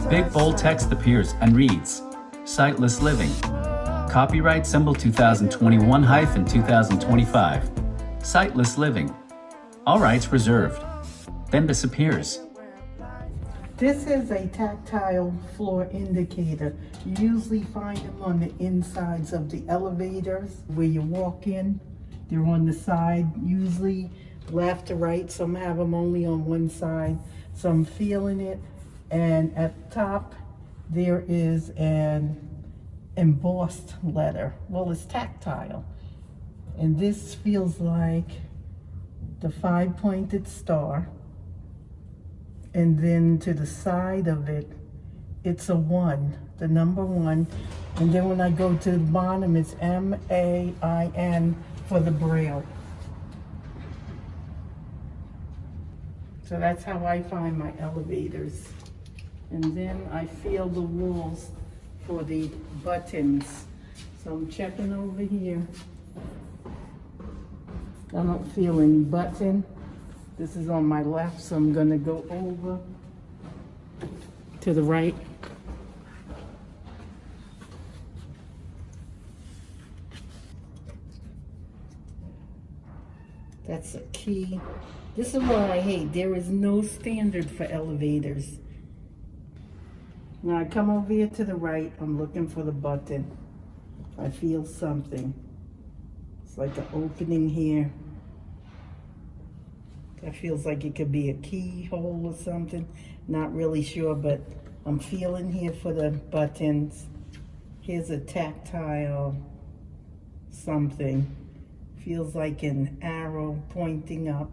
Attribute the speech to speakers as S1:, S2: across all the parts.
S1: Big bold text appears and reads, Sightless Living. Copyright symbol 2021-2025. Sightless Living. All rights reserved. Then disappears.
S2: This is a tactile floor indicator. You usually find them on the insides of the elevators where you walk in. They're on the side, usually left to right. Some have them only on one side. So I'm feeling it. And at the top, there is an embossed letter. Well, it's tactile. And this feels like the 5-pointed star. And then to the side of it, it's a 1, the number 1. And then when I go to the bottom, it's M-A-I-N for the Braille. So that's how I find my elevators. And then I feel the walls for the buttons. So I'm checking over here. I don't feel any button. This is on my left, so I'm gonna go over to the right. That's a key. This is what I hate. There is no standard for elevators. Now I come over here to the right, I'm looking for the button. I feel something. It's like an opening here. That feels like it could be a keyhole or something. Not really sure, but I'm feeling here for the buttons. Here's a tactile something. Feels like an arrow pointing up.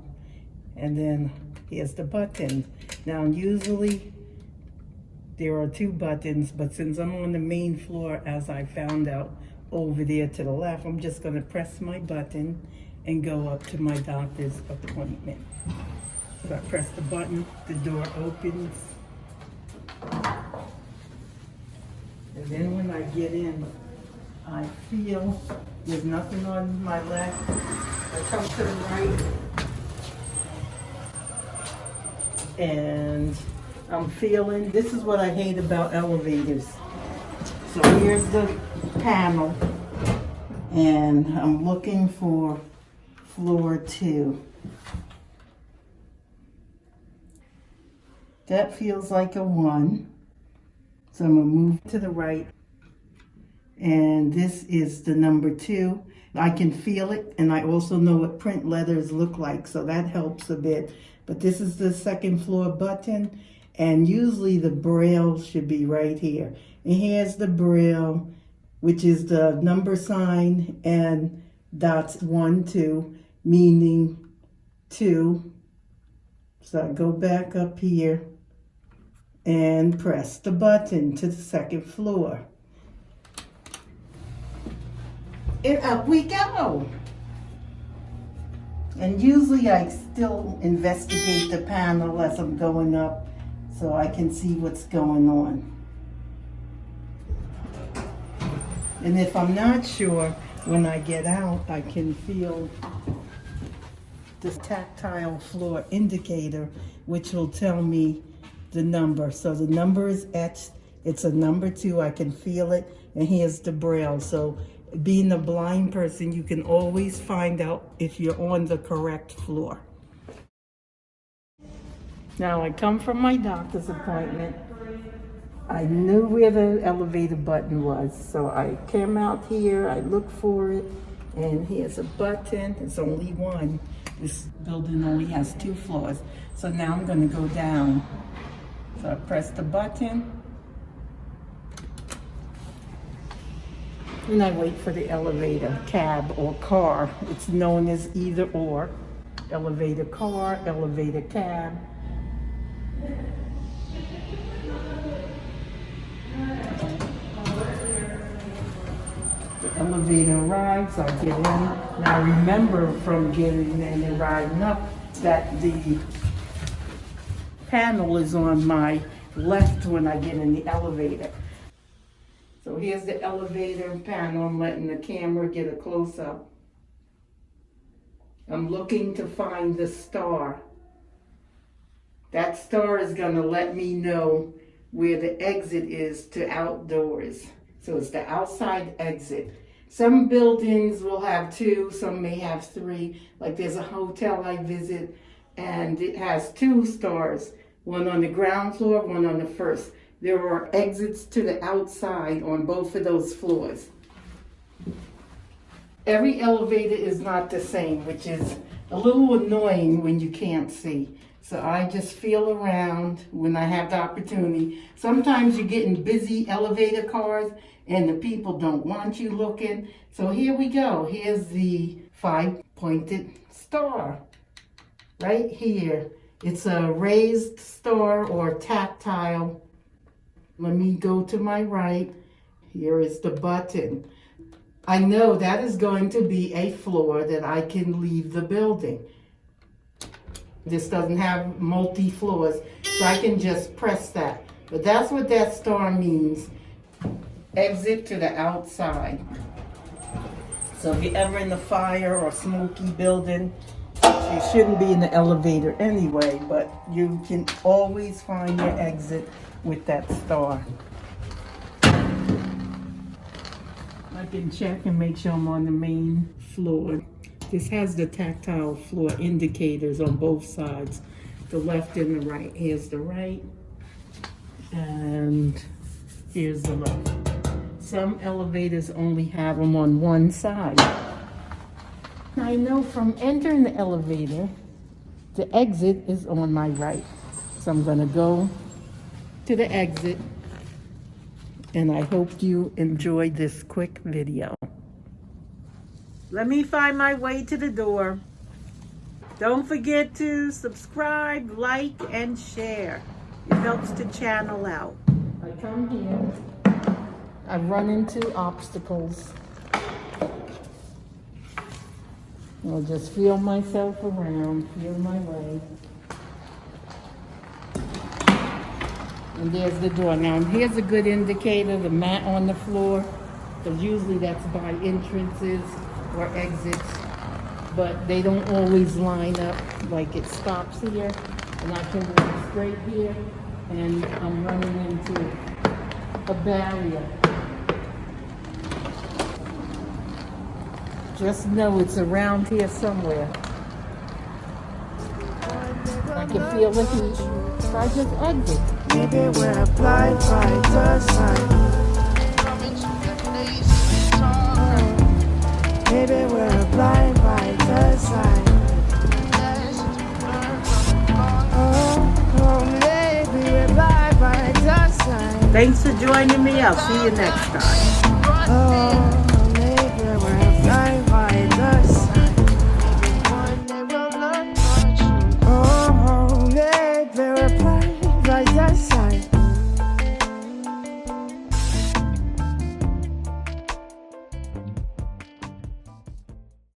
S2: And then here's the button. Now usually there are 2 buttons, but since I'm on the main floor, as I found out over there to the left, I'm just gonna press my button and go up to my doctor's appointment. So I press the button, the door opens. And then when I get in, I feel there's nothing on my left. I come to the right. And I'm feeling, this is what I hate about elevators. So here's the panel, and I'm looking for floor 2. That feels like a 1. So I'm gonna move to the right. And this is the number 2. I can feel it, and I also know what print letters look like, so that helps a bit. But this is the 2nd floor button, and usually the Braille should be right here. And here's the Braille, which is the number sign and dots 1, 2, meaning 2. So I go back up here and press the button to the 2nd floor. And up we go. And usually I still investigate the panel as I'm going up so I can see what's going on. And if I'm not sure, when I get out, I can feel this tactile floor indicator, which will tell me the number. So the number is etched. It's a number 2. I can feel it. And here's the Braille. So being a blind person, you can always find out if you're on the correct floor. Now I come from my doctor's appointment. I knew where the elevator button was, so I came out here, I looked for it, and here's a button. It's only 1. This building only has 2 floors. So now I'm gonna go down. So I press the button, and I wait for the elevator, cab or car. It's known as either or. Elevator car, elevator cab. The elevator arrives, I get in. Now remember from getting in and riding up that the panel is on my left when I get in the elevator. So here's the elevator panel. I'm letting the camera get a close-up. I'm looking to find the star. That star is going to let me know where the exit is to outdoors. So it's the outside exit. Some buildings will have 2, some may have 3. Like there's a hotel I visit and it has 2 stars, one on the ground floor, one on the first. There are exits to the outside on both of those floors. Every elevator is not the same, which is a little annoying when you can't see. So I just feel around when I have the opportunity. Sometimes you get in busy elevator cars and the people don't want you looking. So here we go. Here's the 5-pointed star right here. It's a raised star or tactile. Let me go to my right. Here is the button. I know that is going to be a floor that I can leave the building. This doesn't have multi-floors, so I can just press that. But that's what that star means. Exit to the outside. So if you're ever in a fire or smoky building, you shouldn't be in the elevator anyway, but you can always find your exit with that star. I can check and make sure I'm on the main floor. This has the tactile floor indicators on both sides, the left and the right. Here's the right, and here's the left. Some elevators only have them on one side. I know from entering the elevator, the exit is on my right. So I'm gonna go to the exit, and I hope you enjoyed this quick video. Let me find my way to the door. Don't forget to subscribe, like, and share. It helps the channel out. I come here, I run into obstacles. I'll just feel myself around, feel my way. And there's the door. Now here's a good indicator, the mat on the floor, because usually that's by entrances or exits, but they don't always line up. Like it stops here, and I can walk straight here, and I'm running into a barrier. Just know it's around here somewhere. I can feel the heat, so I just exit.
S3: Maybe we're blind by the sign. Maybe we're blind by the sign. Oh, maybe we're blind by the sign.
S2: Thanks for joining me. I'll see you next time.